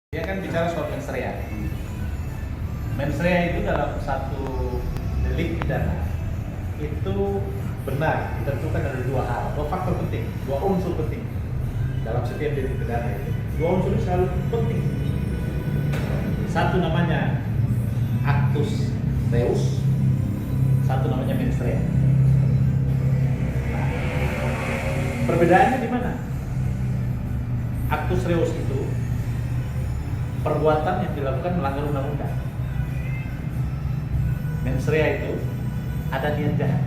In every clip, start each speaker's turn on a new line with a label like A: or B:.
A: Dia kan bicara soal mens rea. Mens rea itu dalam satu delik pidana itu benar ditentukan dari dua hal, dua faktor penting, dua unsur penting dalam setiap delik pidana itu. Dua unsur ini selalu penting. Satu namanya actus reus, satu namanya mens rea. Nah, perbedaannya di mana? Actus reus itu perbuatan yang dilakukan melanggar undang-undang. Mens rea itu ada niat jahat,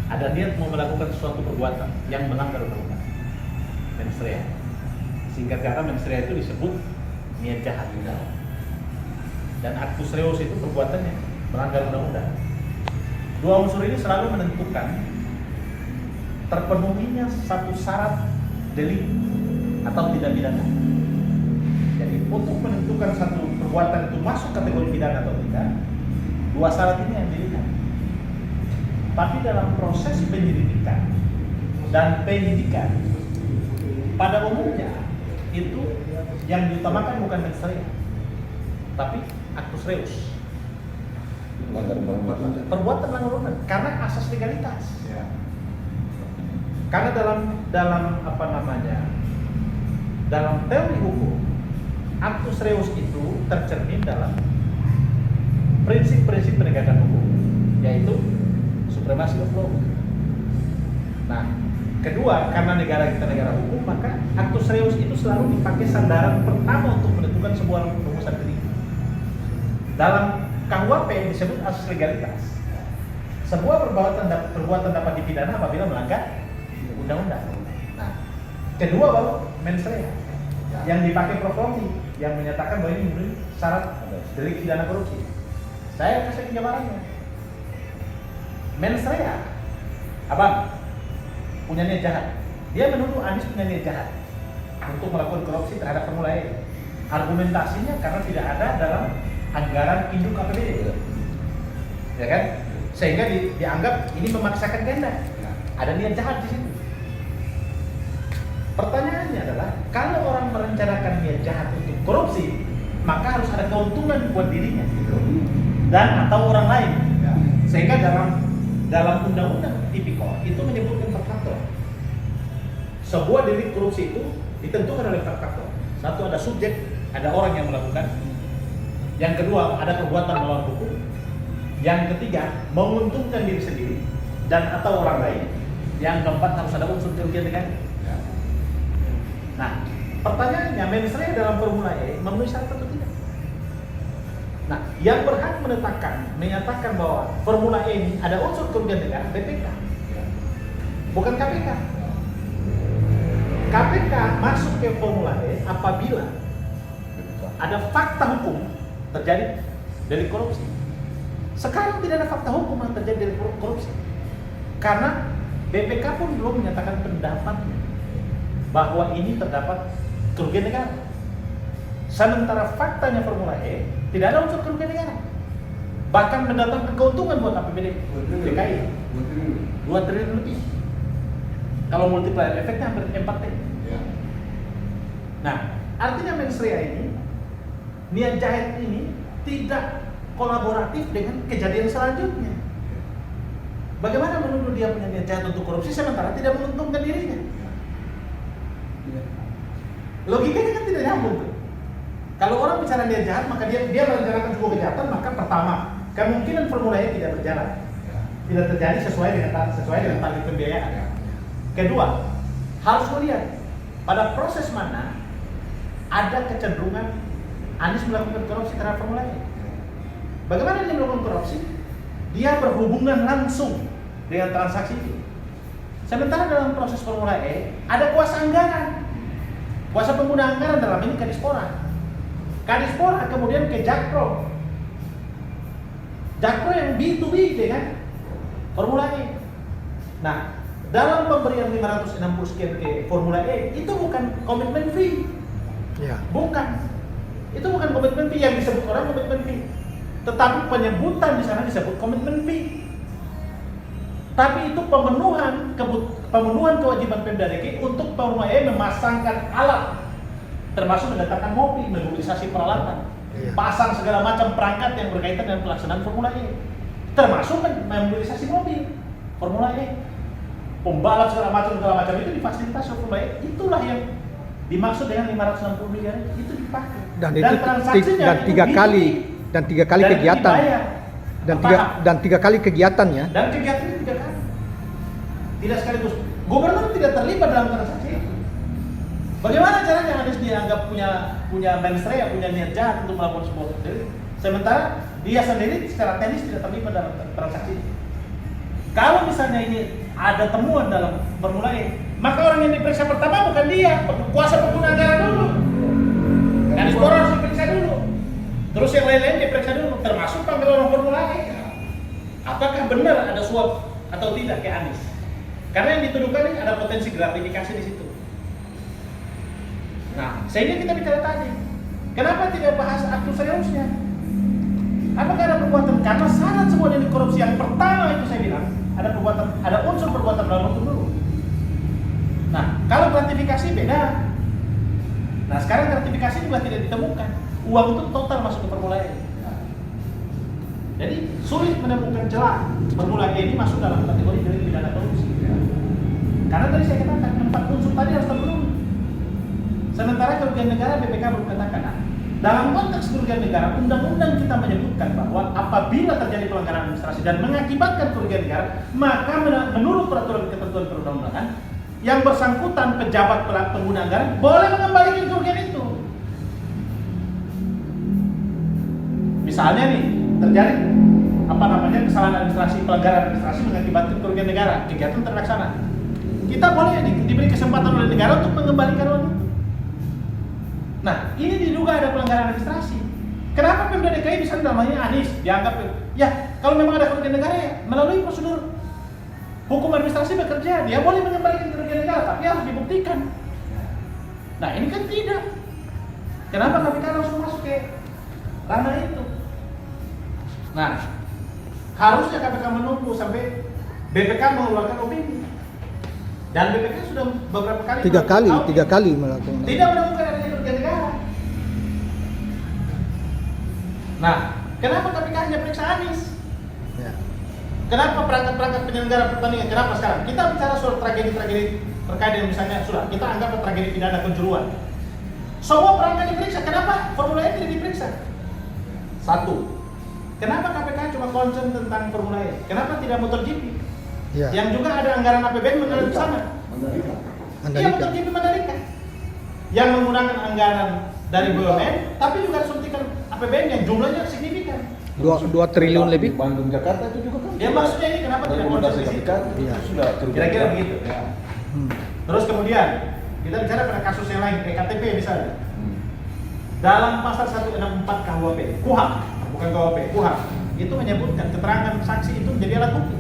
A: ada niat mau melakukan suatu perbuatan yang melanggar undang-undang. Mens rea, singkat kata mens rea itu disebut niat jahat di dalam. Dan actus reus itu perbuatannya melanggar undang-undang. Dua unsur ini selalu menentukan terpenuhinya satu syarat delik atau tidak pidana. Jadi untuk menentukan satu perbuatan itu masuk kategori pidana atau tidak, dua syarat ini yang dilihat. Tapi dalam proses penyelidikan dan penyidikan, pada umumnya itu yang diutamakan bukan mens rea, tapi actus reus. Perbuatan melanggar undang karena asas legalitas. Karena dalam teori hukum, actus reus itu tercermin dalam prinsip-prinsip penegakan hukum, yaitu supremasi of law. Nah, kedua, karena negara kita negara hukum, maka actus reus itu selalu dipakai sandaran pertama untuk menentukan sebuah rumusan delik. Dalam KUHP disebut asas legalitas. Sebuah perbuatan dapat dipidana apabila melanggar undang-undang. Nah, kedua baru mens rea yang dipakai Prof. Romli yang menyatakan bahwa ini memenuhi syarat delik pidana korupsi. Saya kasih penjabarannya. Mens rea, abang punya niat jahat. Dia menuduh Anies punya niat jahat untuk melakukan korupsi terhadap Formula E. Argumentasinya karena tidak ada dalam anggaran induk APBD, ya kan? Sehingga dianggap ini memaksakan kehendak. Ada niat jahat di situ. Pertanyaannya adalah, kalau orang merencanakan niat jahat untuk korupsi, maka harus ada keuntungan buat dirinya dan atau orang lain. Sehingga dalam undang-undang tipikor itu menyebutkan empat faktor. Sebuah delik korupsi itu ditentukan oleh empat faktor. Satu, ada subjek, ada orang yang melakukan. Yang kedua, ada perbuatan melawan hukum. Yang ketiga, menguntungkan diri sendiri dan atau orang lain. Yang keempat, harus ada unsur kerugian negara. Nah, pertanyaannya, mens rea dalam Formula E memenuhi syarat atau tidak? Nah, yang berhak menyatakan bahwa Formula E ini ada unsur kerugian negara, BPK, bukan KPK. KPK masuk ke Formula E apabila ada fakta hukum terjadi delik korupsi. Sekarang tidak ada fakta hukum yang terjadi delik korupsi, karena BPK pun belum menyatakan pendapatnya bahwa ini terdapat kerugian negara. Sementara faktanya Formula E tidak ada unsur kerugian negara, bahkan mendatangkan keuntungan buat APBD DKI 2 triliun lebih. Kalau multiplier efeknya hampir 4 T. Nah, artinya mens rea ini, niat jahat ini tidak kolaboratif dengan kejadian selanjutnya. Bagaimana menuduh dia punya niat jahat untuk korupsi sementara tidak menguntungkan dirinya? Logikanya kan tidak nyambung tuh. Kalau orang bicara niat jahat, maka dia merencanakan sebuah kejahatan, maka pertama, kemungkinan Formula E tidak berjalan, tidak terjadi sesuai dengan target pembiayaan. Kedua, harus melihat pada proses mana ada kecenderungan Anies melakukan korupsi terhadap Formula E. Bagaimana dia melakukan korupsi? Dia berhubungan langsung dengan transaksi itu. Sementara dalam proses Formula E ada kuasa anggaran, kuasa pengguna anggaran, dalam ini Kadispora kemudian ke Jakpro yang B2B dengan Formula E. Nah, dalam pemberian 560 sekian ke Formula E itu bukan komitmen fee. Itu bukan komitmen fee yang disebut orang komitmen fee, tetapi penyebutan di sana disebut komitmen fee. Tapi itu pemenuhan kewajiban Pemda DKI untuk Formula E memasangkan alat termasuk mendatangkan mobil, mobilisasi peralatan, pasang segala macam perangkat yang berkaitan dengan pelaksanaan Formula E, termasuk memobilisasi mobil Formula E, pembalap segala macam itu difasilitasi Formula E. Itulah yang dimaksud dengan 560 miliar itu dipakai.
B: Dan transaksinya tiga kali kegiatan. Dan tiga kali kegiatannya.
A: Dan kegiatannya 3 kali. Tidak sekaligus. Gubernur tidak terlibat dalam transaksi itu. Bagaimana caranya Anies dianggap punya mensrea, punya niat jahat untuk melakukan sebuah delik, sementara dia sendiri secara teknis tidak terlibat dalam transaksi itu. Kalau misalnya ini ada temuan dalam Formula E, maka orang yang diperiksa pertama bukan dia, kuasa pengguna anggaran dulu. Anies harus diperiksa dulu. Terus yang lain-lain diperiksa dulu, termasuk panggil orang Formula E. Apakah benar ada suap atau tidak ke Anies? Karena yang dituduhkan ini ada potensi gratifikasi di situ. Nah, sehingga kita bicara tadi, kenapa tidak bahas aktus reusnya? Apakah ada perbuatan? Karena syarat semua dari korupsi yang pertama itu saya bilang ada unsur perbuatan melawan hukum dulu. Nah, kalau gratifikasi beda. Nah, sekarang gratifikasi juga tidak ditemukan. Uang itu total masuk ke Formula E. Jadi sulit menemukan celah Formula E ini masuk dalam kategori delik pidana korupsi. Karena tadi saya katakan 4 unsur tadi harus terpenuhi. Sementara kerugian negara BPK belum katakan. Nah, dalam konteks kerugian negara, undang-undang kita menyebutkan bahwa apabila terjadi pelanggaran administrasi dan mengakibatkan kerugian negara, maka menurut peraturan ketentuan perundang-undangan, yang bersangkutan pejabat pengguna anggaran boleh mengembalikan kerugian itu. Misalnya nih, terjadi kesalahan administrasi, pelanggaran administrasi mengakibatkan kerugian negara, kegiatan terlaksana. Kita boleh diberi kesempatan oleh negara untuk mengembalikan uang itu. Nah, ini diduga ada pelanggaran administrasi. Kenapa Pemda DKI bisa namanya Anies dianggap ya kalau memang ada kerugian negara ya melalui prosedur hukum administrasi bekerja, dia boleh mengembalikan kerugian negara, tapi harus dibuktikan. Nah, ini kan tidak. Kenapa KPK langsung masuk ke ranah itu? Nah, harusnya KPK menunggu sampai BPK mengeluarkan opini. Dan BPK sudah beberapa kali
B: tiga kali melakukan.
A: Tidak menemukan adanya kerugian negara. Nah, kenapa KPK hanya periksa Anies?
B: Ya.
A: Kenapa perangkat-perangkat penyelenggara pertandingan? Kenapa sekarang? Kita bicara soal tragedi-tragedi terkait dengan misalnya sudah kita anggap tragedi pidana kanjuruhan. Semua perangkat diperiksa. Kenapa Formula E tidak diperiksa? Satu, kenapa KPK cuma concern tentang Formula E? Kenapa tidak MotoGP? Ya. Yang juga ada anggaran APBN mengalir ke sana. Iya, MotoGP Mandalika. Yang menggunakan anggaran dari BUMN, tapi juga suntikan APBN yang jumlahnya signifikan.
B: 2 triliun lebih.
C: Bandung Jakarta itu juga kan.
A: Ya maksudnya ini kenapa tidak concern di situ?
B: Iya.
C: Sudah
A: Kira-kira begitu. Ya. Terus kemudian kita bicara pada kasus yang lain, EKTP misalnya. Dalam pasal 164 KUHP, bukan KUHP, KUHP, itu menyebutkan keterangan saksi itu menjadi alat bukti.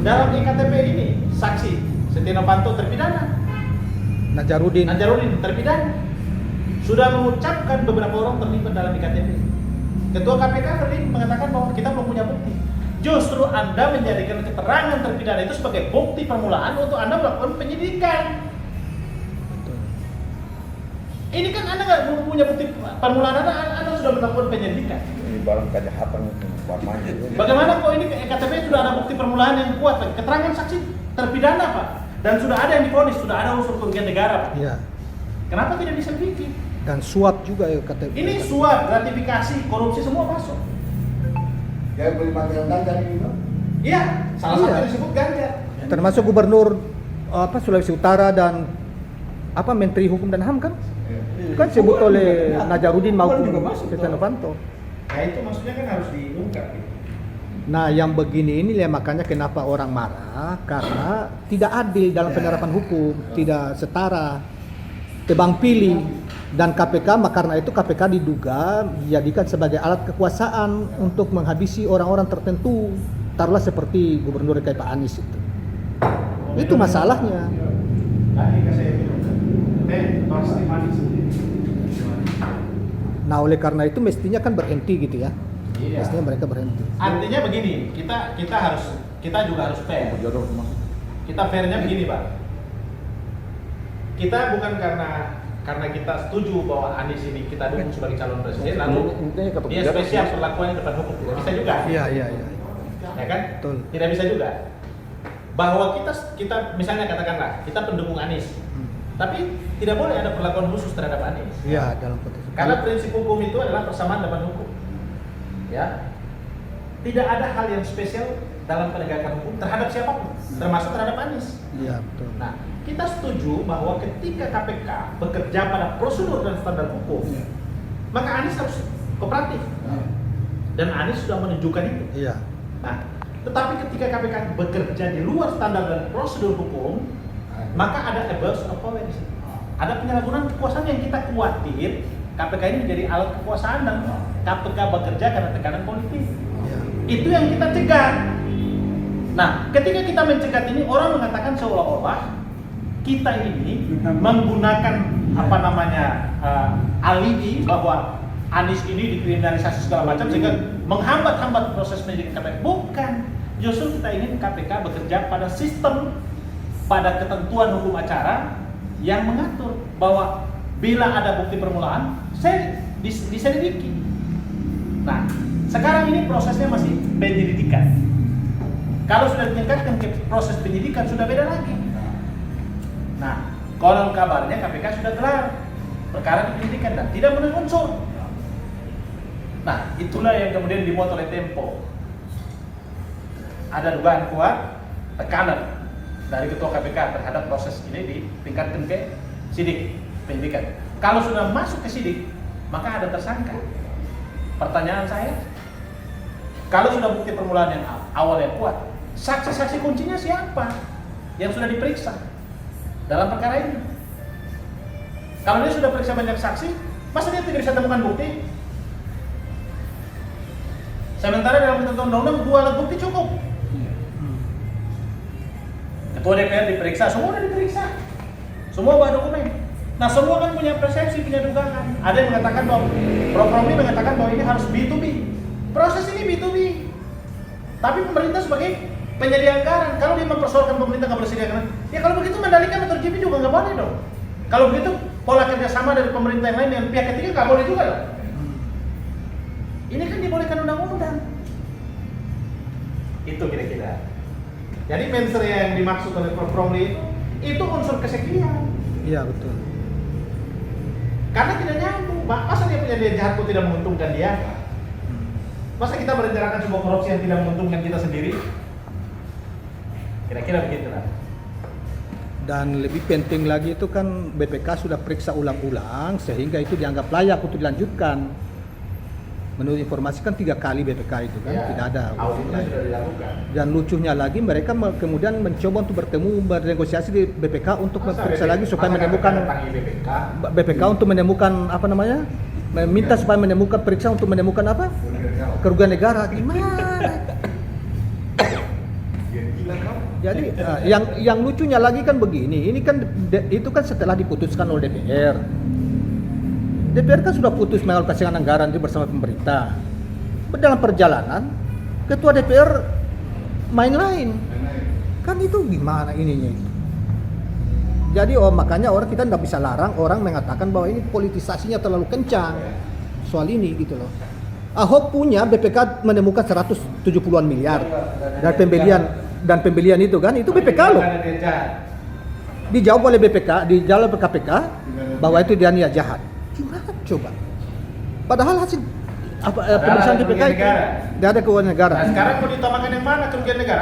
A: Dalam EKTP ini, saksi Setia Novanto terpidana,
B: Najarudin
A: terpidana, sudah mengucapkan beberapa orang terlibat dalam EKTP. Ketua KPK tadi mengatakan bahwa kita belum punya bukti. Justru Anda menjadikan keterangan terpidana itu sebagai bukti permulaan untuk Anda melakukan penyidikan. Ini kan Anda nggak punya bukti permulaan, Anda sudah melakukan penyidikan.
C: Ini barang kejahatan warnanya.
A: Bagaimana kok ini EKTP sudah ada bukti permulaan yang kuat, Pak? Keterangan saksi terpidana, Pak. Dan sudah ada yang divonis, sudah ada unsur kerugian negara, Pak.
B: Iya.
A: Kenapa tidak diselidiki?
B: Dan suap juga ya KTP.
A: Ini suap, gratifikasi, korupsi semua masuk.
C: Ya beli material ganjar ini, no?
A: Iya, salah satu yang disebut Ganjar.
B: Termasuk Gubernur Sulawesi Utara dan Menteri Hukum dan HAM kan? Kan disebut oleh Najarudin maupun Setia Novanto.
A: Nah itu maksudnya kan harus diungkap gitu.
B: Nah yang begini ini ya makanya kenapa orang marah, karena tidak adil dalam penerapan hukum, tidak setara, tebang pilih. Dan KPK, karena itu KPK diduga dijadikan sebagai alat kekuasaan untuk menghabisi orang-orang tertentu, taruhlah seperti Gubernur DKI Pak Anies itu. Itu masalahnya. Nah oleh karena itu mestinya kan berhenti gitu ya.
A: Iya.
B: Mestinya mereka berhenti.
A: Artinya begini, kita juga harus fair. Kita fairnya begini, Pak. Kita bukan karena karena kita setuju bahwa Anies ini kita dukung sebagai calon presiden, lalu
C: Intinya kata
A: dia
C: kebijakan
A: spesial
C: bisa.
A: perlakuannya depan hukum, tidak bisa juga.
B: Iya.
A: Ya kan?
B: Betul.
A: Tidak bisa juga. Bahwa kita misalnya katakanlah kita pendukung Anies, tapi tidak boleh ada perlakuan khusus terhadap Anies.
B: Iya, dalam konteks.
A: Karena prinsip hukum itu adalah persamaan depan hukum. Ya. Tidak ada hal yang spesial dalam penegakan hukum terhadap siapapun, termasuk terhadap Anies.
B: Iya, betul.
A: Nah, kita setuju bahwa ketika KPK bekerja pada prosedur dan standar hukum, maka Anies harus kooperatif. Dan Anies sudah menunjukkan itu.
B: Iya.
A: Nah, tetapi ketika KPK bekerja di luar standar dan prosedur hukum, maka ada abuse of power di situ. Ada penyalahgunaan kekuasaan yang kita khawatir KPK ini menjadi alat kekuasaan dan KPK bekerja karena tekanan politik.
B: Iya.
A: Itu yang kita cegah. Nah, ketika kita mencegah ini, orang mengatakan seolah-olah kita ini menggunakan alibi bahwa Anies ini dikriminalisasi segala macam sehingga menghambat-hambat proses penyidikan KPK. Bukan, justru kita ingin KPK bekerja pada sistem, pada ketentuan hukum acara yang mengatur bahwa bila ada bukti permulaan, saya diselidiki. Nah, sekarang ini prosesnya masih penyelidikan. Kalau sudah ditingkatkan ke proses penyidikan sudah beda lagi. Nah, konon kabarnya KPK sudah gelar perkara penyidikan dan tidak memenuhi unsur. Nah, itulah yang kemudian dimuat oleh Tempo. Ada dugaan kuat tekanan dari ketua KPK terhadap proses ini ditingkatkan ke sidik penyidikan. Kalau sudah masuk ke sidik, maka ada tersangka. Pertanyaan saya, kalau sudah bukti permulaan yang awal yang kuat, saksi-saksi kuncinya siapa yang sudah diperiksa dalam perkara ini? Kalau dia sudah periksa banyak saksi, masa dia tidak bisa temukan bukti? Sementara dalam ketentuan undang-undang 2 alat bukti cukup. Ketua DPR diperiksa, semua sudah diperiksa, semua bawa dokumen. Nah, semua kan punya persepsi, punya dugaan. Ada yang mengatakan bahwa Prof. Romli mengatakan bahwa ini harus B2B. Proses ini B2B. Tapi pemerintah sebagai penyedia anggaran, kalau dia mempersoalkan pemerintah nggak boleh sediakan, ya kalau begitu Mandalika MotoGP juga nggak boleh dong. Kalau begitu pola kerjasama dari pemerintah yang lain dengan pihak ketiga nggak boleh juga dong. Ini kan dibolehkan undang-undang. Itu kira-kira. Jadi mensreya yang dimaksud oleh Prof. Romli itu unsur kesekian.
B: Iya, betul.
A: Karena tidak nyambung. Masa dia punya niat jahat kok tidak menguntungkan dia? Masa kita merencanakan sebuah korupsi yang tidak menguntungkan kita sendiri? Kira-kira begitulah.
B: Dan lebih penting lagi itu kan BPK sudah periksa ulang-ulang sehingga itu dianggap layak untuk dilanjutkan. Menurut informasi kan 3 kali BPK itu kan,
A: Ya,
B: tidak ada
A: auditnya
B: lain.
A: sudah dilakukan.
B: Dan lucunya lagi mereka kemudian mencoba untuk bertemu bernegosiasi di BPK untuk memeriksa lagi supaya menemukan BPK untuk menemukan meminta supaya menemukan periksa untuk menemukan kerugian negara. Gimana? Jadi yang lucunya lagi kan begini, ini kan itu kan setelah diputuskan oleh DPR. DPR kan sudah putus mengalokasikan anggaran itu bersama pemerintah. Dalam perjalanan, ketua DPR main lain. Kan itu gimana ininya itu? Jadi makanya kita nggak bisa larang orang mengatakan bahwa ini politisasinya terlalu kencang soal ini gitu loh. Ahok punya BPK menemukan 170-an miliar dari pembelian itu kan, itu BPK loh. Dijawab oleh BPK, dijawab oleh KPK bahwa itu dia niat jahat. Gimana coba? Padahal hasil pemeriksaan BPK itu tidak ada keuangan negara.
A: Nah, sekarang mau ditamakan yang mana kerugian negara?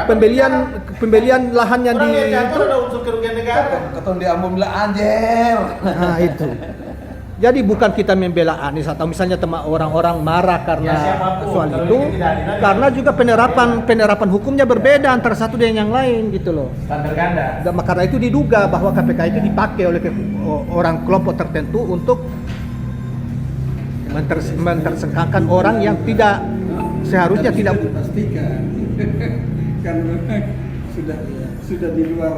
B: Pembelian lahan yang
A: orang
B: di
A: yang
B: itu.
A: ada unsur kerugian negara.
C: Ketemu di Ambon bilang anjir.
B: Nah itu. Jadi bukan kita membela Anies atau misalnya orang-orang marah karena
A: siapapun,
B: soal
A: kalau
B: itu,
A: ini tidak adil,
B: karena juga penerapan hukumnya berbeda antara satu dengan yang lain gitu loh.
A: Standar ganda.
B: Dan karena itu diduga bahwa KPK itu dipakai oleh orang kelompok tertentu untuk mentersangkakan orang yang tidak seharusnya tidak
D: pastikan. Kan sudah di luar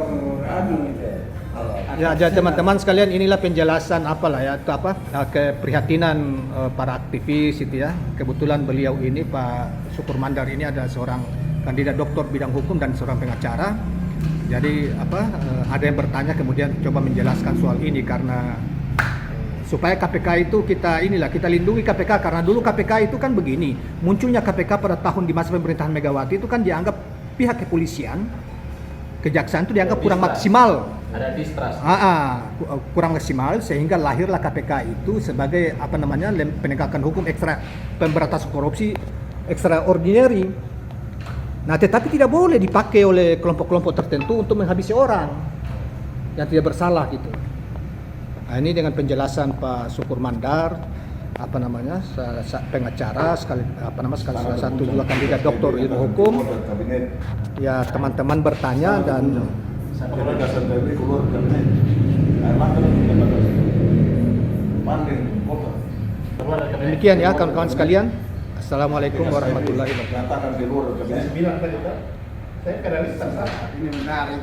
B: Ya, jadi teman-teman sekalian, inilah penjelasan keprihatinan para aktivis itu ya. Kebetulan beliau ini Pak Syukur Mandar ini ada seorang kandidat doktor bidang hukum dan seorang pengacara. Jadi ada yang bertanya kemudian coba menjelaskan soal ini karena supaya KPK itu kita lindungi KPK, karena dulu KPK itu kan begini, munculnya KPK pada tahun di masa pemerintahan Megawati itu kan dianggap pihak kepolisian, kejaksaan itu dianggap kurang maksimal.
A: Ada distrust.
B: Kurang maksimal, sehingga lahirlah KPK itu sebagai penegakan hukum pemberantasan korupsi extraordinary. Nah, tetapi tidak boleh dipakai oleh kelompok-kelompok tertentu untuk menghabisi orang yang tidak bersalah gitu. Nah, ini dengan penjelasan Pak Syukur Mandar, pengacara sekali salah satu juga kandidat doktor ilmu hukum. Ya, teman-teman bertanya dan demikian ya kawan-kawan sekalian. Assalamualaikum warahmatullahi wabarakatuh.
A: Bilang tadi, Pak, saya kadang-kadang
D: Ini menarik.